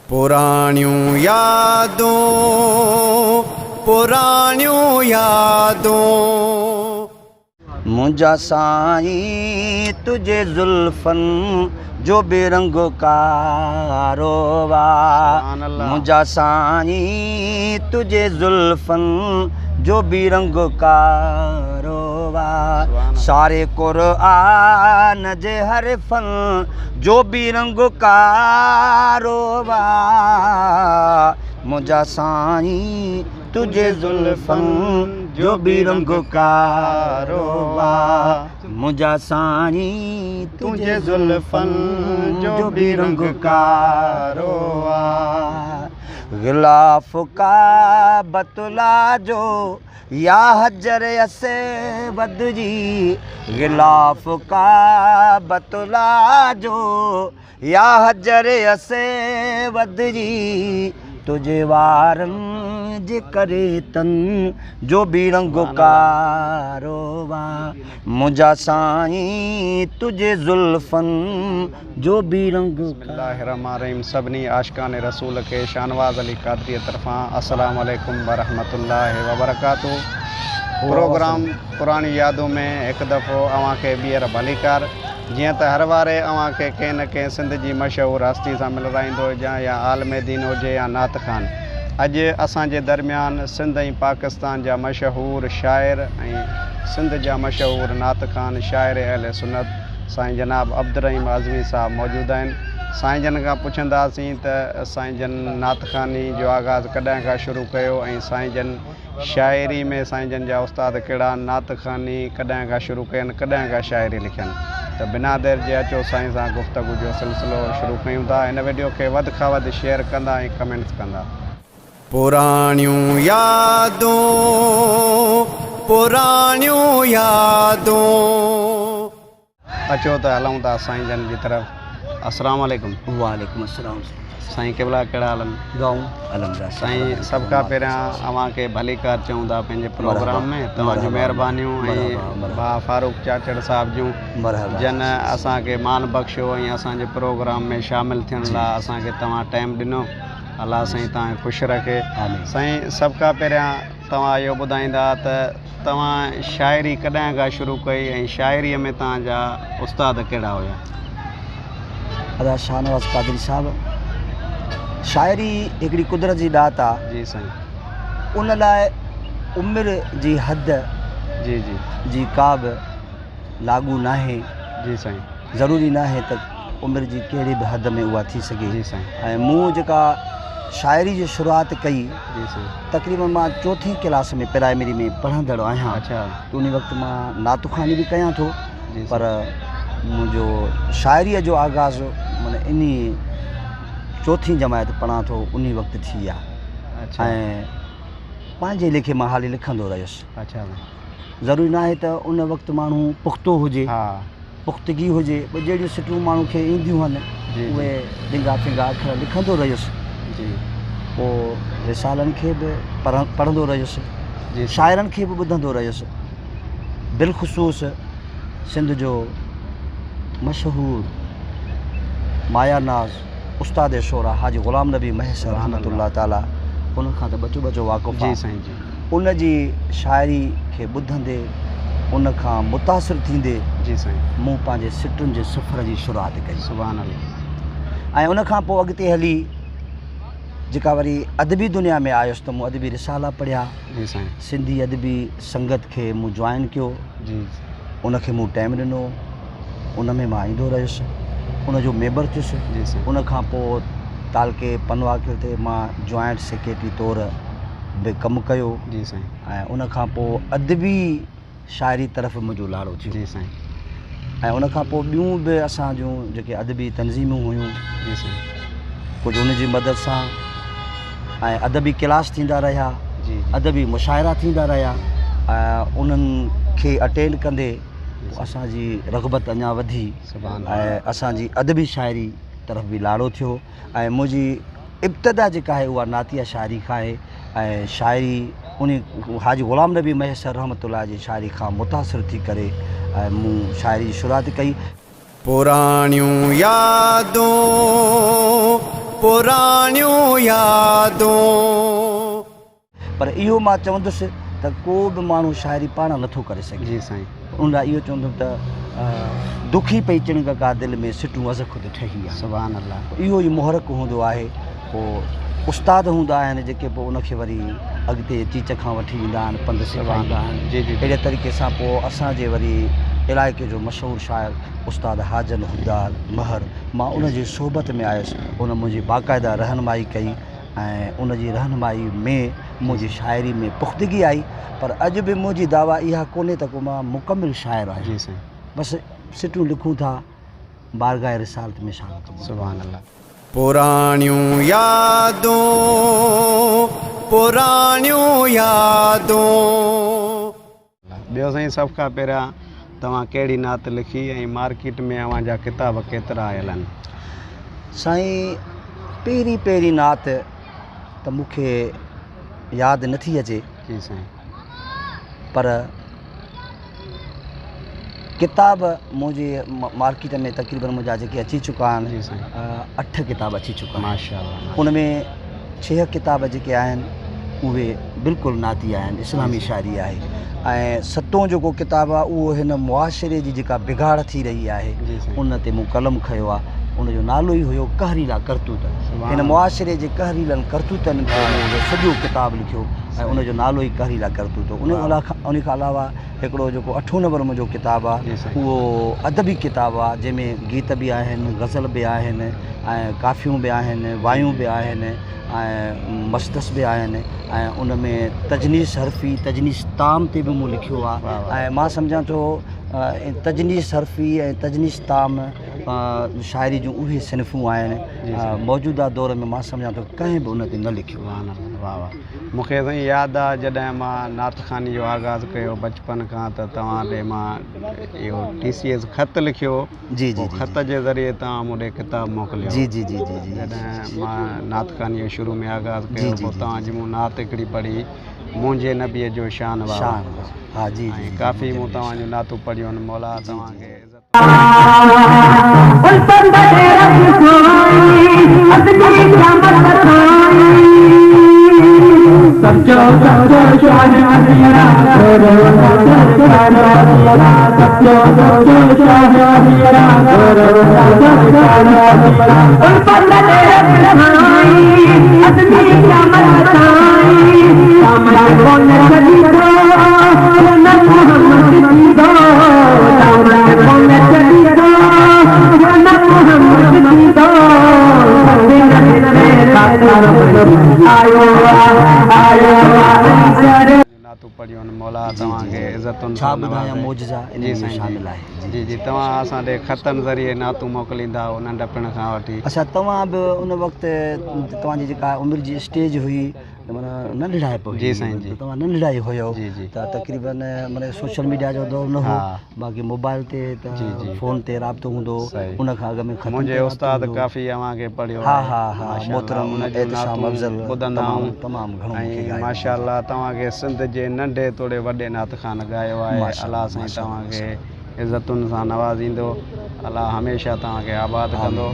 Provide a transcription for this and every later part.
पुराणियूं यादों पुराणियूं यादों। मुझा साईं तुझे जुल्फन जो बेरंग कारोवा। मुझा साईं तुझे जुल्फन जो बेरंग कारोवा। सारे कुरान जे हरफन जो बेरंग कारोवा। मुझा साईं तुझे जुल्फन जो बेरंग कारोवा। मुझा साईं तुझे जुल्फन जो बेरंग कारोवा। गिलाफ का बतला जो या हजर असे बदजी। गिलाफ का बतला जो या हजर असे बदजी। तुझे वारन जे करे तन जो बेरंग कारोवा। मुझा साईं तुझे जुल्फन जो बेरंग। बिस्मिल्लाहिर्रहमानिर्रहीम। सभिनी आशिकान रसूल के शानवाज़ अली क़ादरी तरफ़ां अस्सलामु अलैकुम वरहमतुल्लाहि वबरकातुहू। प्रोग्राम पुरानी यादों में एक दफ़ो अवां खे ॿीहर भलीकार। जियां त हर वारे अवां खे कंहिं न कंहिं सिंध जी मशहूर हस्ती सां मिलाईंदो हुजां, या आलमे दीन हुजे या नात ख़ान। अॼु असांजे दरमियान सिंध ऐं पाकिस्तान जा मशहूर शाइर ऐं सिंध जा मशहूर नात ख़ान शाइर अहले सुन्नत साईं जनाब अब्दुर्रहीम आज़मी साहब मौजूद आहिनि। साईं जन खां पुछंदासीं त साईं जन नात ख़ानी जो आगाज़ कॾहिं खां शुरू कयो ऐं साईं जन शाइरी में साईं जन जा उस्ताद कहिड़ा, नात ख़ानी कॾहिं खां शुरू कयनि, कॾहिं खां शाइरी लिखियनि। त बिना देर जे अचो साईं सां गुफ़्तगू जो सिलसिलो शुरू कयूं था। हिन वीडियो खे वधि खां वधि शेयर कंदा ऐं कमेंट्स कंदा। पुराणियूं यादों पुराणियूं यादों। अचो त हलूं था साईं जन जी तरफ़। अस्सलामु अलैकुम। वालेकुम अस्सलाम। साईं केवला कहिड़ा हालनि? गाऊं अलहमदिल्ला। साईं सभ खां पहिरियां अवां खे भलीकार चऊं था पंहिंजे प्रोग्राम में। तव्हांजूं महिरबानियूं ऐं भाउ फारूक चाचड़ साहिब जूं जन असांखे मान बख़्शियो ऐं असांजे प्रोग्राम में शामिलु थियण लाइ असांखे तव्हां टाइम ॾिनो। अलाह साईं तव्हांखे ख़ुशि रखे। साईं सभ खां पहिरियां तव्हां इहो ॿुधाईंदा त तव्हां शाइरी कॾहिं खां शुरू कई ऐं शाइरीअ में तव्हांजा उस्ताद कहिड़ा हुया? अदा शाहनवाज़ क़ादरी साहब, शाइरी हिकिड़ी कुदरत जी ॾात आहे। जी साईं। उन लाइ उमिरि जी हद जी जी जी का बि लागू नाहे। जी साईं। ज़रूरी नाहे त उमिरि जी कहिड़ी बि हद में उहा थी सघे। जी साईं। ऐं मूं जेका शाइरी जी शुरूआति कई, जी साईं, तक़रीबन मां चौथीं क्लास में प्राइमरी में पढ़ंदड़ आहियां। अच्छा। त उन वक़्तु मां नात ख़ानी बि कयां थो, पर मुंहिंजो शाइरीअ जो आगाज़ माना इन चौथीं जमायत पढ़ां थो उन वक़्तु थी आहे। अच्छा। ऐं पंहिंजे लेखे मां हाली लिखंदो रहियुसि। अच्छा। ज़रूरी नाहे त उन वक़्तु माण्हू पुख़्तो हुजे, हा, पुख़्तगी हुजे। भई जहिड़ियूं सिटूं माण्हू खे ईंदियूं आहिनि उहे ॾिंगा फिंगा अखर लिखंदो रहियुसि। जी। पोइ रिसालनि खे बि पढ़ंदो रहियुसि, जी। शाइरनि खे बि ॿुधंदो रहियुसि। बिलख़ुसूस सिंध जो मशहूरु मायानाज़ उस्ताद शोरा हाजी ग़ुलाम नबी महसिर रहमतुल्लाह ताला, उन खां त बचो वाक़ुफ़ु आहे। जी साईं जी। उन जी शाइरी खे ॿुधंदे, उन खां मुतासिर थींदे, जी साईं, मूं पंहिंजे सिटुनि जे सफ़र जी शुरूआति कई। सुभान अल्लाह। ऐं उन खां पोइ अॻिते हली जेका वरी अदबी दुनिया में आयुसि त मूं अदबी रिसाला पढ़िया। जी साईं। सिंधी अदबी संगत खे मूं जॉइन कयो। जी। उनखे मूं टाइम ॾिनो, उन में मां ईंदो रहियुसि, उनजो मेंबर थियुसि। जी साईं। उन खां पोइ तालके पनवाकिल ते मां जॉइंट सेक्रेटरी तौरु बि कमु कयो। जी साईं। ऐं उन खां पोइ अदबी शाइरी तरफ़ मुंहिंजो लाड़ो थियो। जी साईं। ऐं उन खां पोइ ॿियूं बि असां जूं जेके अदबी तंज़ीमूं हुयूं, जी साईं, कुझु उन जी मदद सां ऐं अदबी क्लास थींदा रहिया, जी, अदबी मुशाइरा थींदा रहिया। ऐं उन्हनि खे अटेंड कंदे असांजी रग़बत अञा वधी ऐं असांजी अदबी शाइरी तरफ़ बि लाड़ो थियो। ऐं मुंहिंजी इब्तिदा जेका आहे उहा नातिया शाइरी खां आहे। ऐं शाइरी उन हाजी ग़ुलाम नबी महसिर रहमतुल्लाह जी शाइरी खां मुतासिर थी करे ऐं मूं शाइरी जी शुरूआति कई। पुराणियूं यादों पुराणियूं यादूं। पर इहो मां चवंदुसि त को बि माण्हू शाइरी पाण नथो करे सघे। जी साईं। उन लाइ इहो चवंदुमि त दुखी पई चिणग का दिलि में सिटूं अज़ ख़ुदि ठही आहे। सुभान अल्लाह। इहो ई मुहरक हूंदो आहे। पोइ उस्ताद हूंदा आहिनि जेके पोइ उनखे वरी अॻिते चीच खां वठी ईंदा आहिनि, पंध सेखारींदा आहिनि। जी जी। अहिड़े तरीक़े सां पोइ असांजे वरी इलाइक़े जो मशहूरु शाइर उस्ताद हाजन हुदार महर, मां उन जी सोबत में आयुसि। उन मुंहिंजी बाक़ाइदा रहनुमाई कई ऐं उन जी रहनुमाई में मुंहिंजी शाइरी में पुख़्तगी आई। पर अॼु बि मुंहिंजी दावा इहा कोन्हे त को मां मुकमिल शाइर आहियां। जी साईं। बसि सिटूं लिखूं था, बारगाह रिसालत में शामिल कयूं। सुभान अल्लाह। पुराणियूं यादूं, पुराणियूं यादूं। ॿियो साईं, सभ खां पहिरियां तव्हां कहिड़ी नात लिखी ऐं मार्केट में अव्हां जा किताब केतिरा आयल आहिनि? साईं, पहिरीं नात त मूंखे यादि नथी अचे। जी साईं। पर किताब मुंहिंजे मार्केट में तक़रीबन मुंहिंजा जेके अची चुका आहिनि, जी साईं। 8 किताब अची चुका आहिनि। माशाअल्लाह। उन में 6 किताब जेके आहिनि उहे बिल्कुलु नाती आहिनि, इस्लामी शाइरी आहे। ऐं 7हों जेको किताबु आहे उहो हिन मुआशिरे जी जेका बिगाड़ थी रही आहे उन ते मूं कलम खयो आहे। उनजो नालो ई हुयो कहरीला करतूत। हिन मुआशिरे जे कहरीलनि करतूतनि खे सॼो किताबु लिखियो ऐं उनजो नालो ई कहरीला करतूत। उन खां अलावा हिकिड़ो जेको 8हों नंबर मुंहिंजो किताबु आहे उहो अदबी किताबु आहे, जंहिंमें गीत बि आहिनि, गज़ल बि आहिनि ऐं काफ़ियूं बि आहिनि, वायूं बि आहिनि ऐं मस्तस बि आहिनि। ऐं उन में तजनीस हरफ़ी, तजनीस ताम ते बि मूं लिखियो आहे। ऐं मां सम्झां थो तजनीस हरफ़ी ऐं तजनीस ताम शाइरी जूं उहे सिनफ़ूं आहिनि मौजूदा दौर में। मां सम्झां थो कंहिं बि उन ते न लिखियो। वाह वाह। मूंखे साईं यादि आहे जॾहिं मां नात ख़ानी जो आगाज़ कयो बचपन खां, त तव्हां ॾे मां इहो TCS ख़त लिखियो। जी जी। ख़त जे ज़रिए तव्हां मूं ॾे किताब मोकिलियो। जी जी जी जी जी। जॾहिं मां नात ख़ानी जो शुरू में आगाज़ कयो, पोइ तव्हांजी मूं नात हिकिड़ी पढ़ी, मुंहिंजे नबीअ जो शान वाह। हा जी। ऐं काफ़ी मूं तव्हांजूं नातूं पढ़ियूं आहिनि। मौला तव्हांखे पढ़ियूं आहिनि। मौला तव्हांखे इज़तुनि छा ॿुधायां, मौजज़ा इन में शामिल आहे। जी जी। तव्हां असां ॾे ख़तनि ज़रिए नातूं मोकिलींदा हो नंढपण खां वठी। अच्छा, तव्हां बि उन वक़्तु तव्हांजी जेका उमिरि जी स्टेज हुई माना नंढिड़ाइप हुई। जी साईं जी। तव्हां नंढिड़ा ई हुयो। जी जी। त तक़रीबन माना सोशल मीडिया जो दौर न हो, बाक़ी मोबाइल ते त फ़ोन ते राब्तो हूंदो। उन खां अॻु में मुंहिंजे उस्ताद काफ़ी अव्हांखे पढ़ियो। हा हा हा। मोहतरम एहतिशाम अफ़ज़ल ॿुधंदा आहियूं तमामु घणो। ऐं माशाअल्लाह तव्हांखे सिंध जे नंढे तोड़े वॾे नात ख़ान ॻायो आहे। अलाह साईं तव्हांखे इज़तुनि सां नवाज़ींदो। अलाह हमेशह तव्हांखे आबाद कंदो।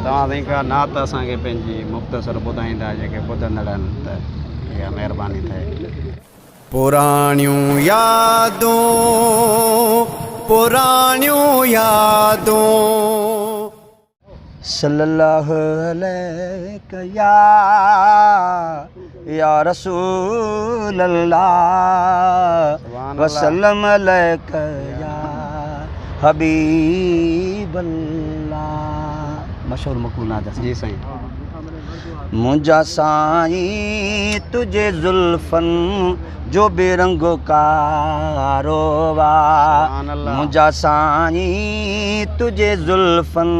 तव्हां साईं का नात असांखे पंहिंजी मुख़्तसर ॿुधाईंदा जेके ॿुधंदड़ आहिनि, त इहा महिरबानी थिए। पुराणियूं यादूं, पुराणियूं यादूं। सल्लल्लाहु अलैका या रसूल अल्लाह वसल्लम अलैका या हबीब अल्लाह। मशहूर मक़बूल नात। जी साईं। मुंहिंजा साईं तुझे जुल्फन जो बेरंग कारोवा। मुंहिंजा साईं तुझे जुल्फन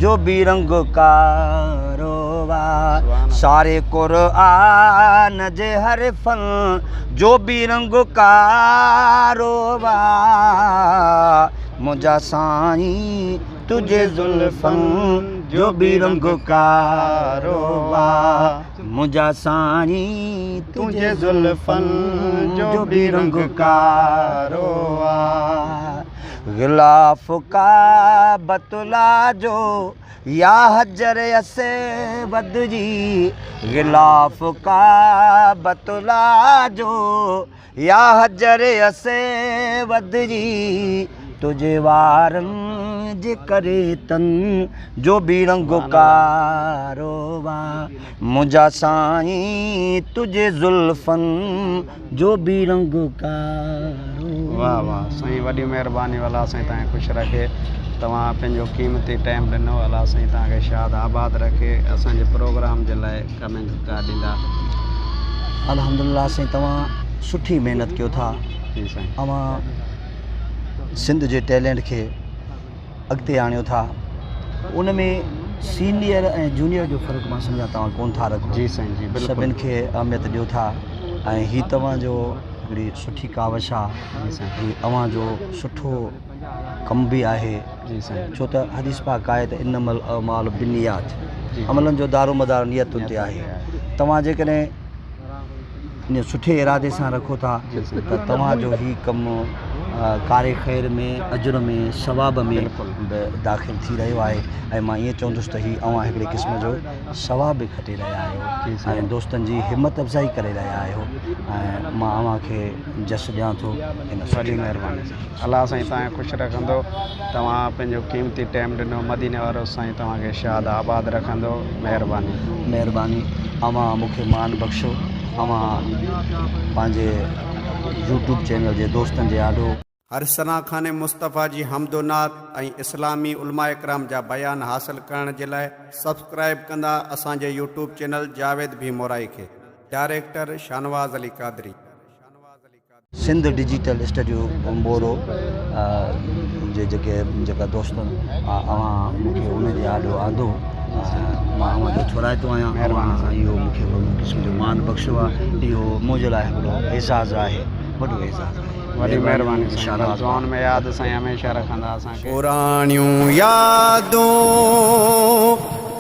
जो बेरंग कारोवा। सारे क़ुरआन जे हरफ़न जो बेरंग कारोवा। मुंहिंजा साईं तुझे जुल्फन जो बेरंग कारोवा। मुंहिंजा साईं तुझे जुल्फन जो बेरंग कारोवा। ग़िलाफ़ का बतला जो या हजर असवद जी गिलाफ का बतला जो या हजर असवद जी तुझे वारन जे करे तन जो भी रंगो कारोबा मुझा साईं तुझे जुल्फन जो भी रंगो कारो। वाह वाह साईं, वॾी महिरबानी वाला साईं तव्हांखे ख़ुशि रखे। तव्हां पंहिंजो क़ीमती टाइम ॾिनो, अलाह साईं तव्हांखे शाद आबाद रखे। असांजे प्रोग्राम जे लाइ कमेंट का ॾींदा। अल्हम्दुलिल्लाह साईं, तव्हां सुठी महिनत कयो था। जी साईं। अवां सिंध जे टैलेंट खे अॻिते आणियो था। उन में सीनियर ऐं जूनियर जो फ़र्क़ु मां सम्झा तव्हां कोन था रखो। जी साईं जी, बिल्कुलु। सभिनि खे अहमियत ॾियो था ऐं हीअ तव्हांजो हिकिड़ी सुठी कावश आहे। हीअ अव्हांजो सुठो कमु बि आहे। जी साईं। छो त हदीस पाक आहे त इनमल अमाल बिनियात, अमलनि जो दारो मदार नियतुनि ते आहे। तव्हां जेकॾहिं इन सुठे इरादे सां रखो था त तव्हांजो हीउ कमु कारे ख़ैर में, अजुर में, सवाब में दाख़िल थी रहियो आहे। ऐं मां ईअं चवंदुसि त हीउ अव्हां हिकिड़े क़िस्म जो सवाब बि खटे रहिया आहियो ऐं दोस्तनि जी हिमत अफ़ज़ाई करे रहिया आहियो ऐं मां अव्हांखे जस ॾियां थो। इन वॾी महिरबानी साईं। अलाह साईं तव्हांखे ख़ुशि रखंदो। तव्हां पंहिंजो क़ीमती टाइम ॾिनो। मदीने वारो साईं तव्हांखे शाद आबाद रखंदो। महिरबानी महिरबानी। अव्हां मूंखे मान बख़्शो। अव्हां पंहिंजे यूट्यूब चैनल जे दोस्तनि जे आॾो हरसना खान मुस्तफ़ा जी हमदोनात ऐं इस्लामी उलमा इकराम जा बयान हासिल करण जे लाइ सब्सक्राइब कंदा असांजे यूट्यूब चैनल जावेद भी मोराई खे। Director Shahnawaz Ali Qadri. Sindh digital studio मोरो जे जेका दोस्तनि अव्हां मूंखे उनजे आॾो आंदो। मां अव्हांजो थोराइतो आहियां। महिरबानी सां इहो मूंखे क़िस्म जो मान बख़्शो आहे। इहो मुंहिंजे लाइ हिकिड़ो एज़ाज़ु आहे, वॾो एज़ाज़ु आहे। वॾी महिरबानी साईं। दुआउनि में यादि साईं हमेशह रखंदा असांखे। पुराणियूं यादूं,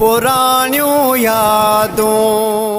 पुराणियूं यादूं।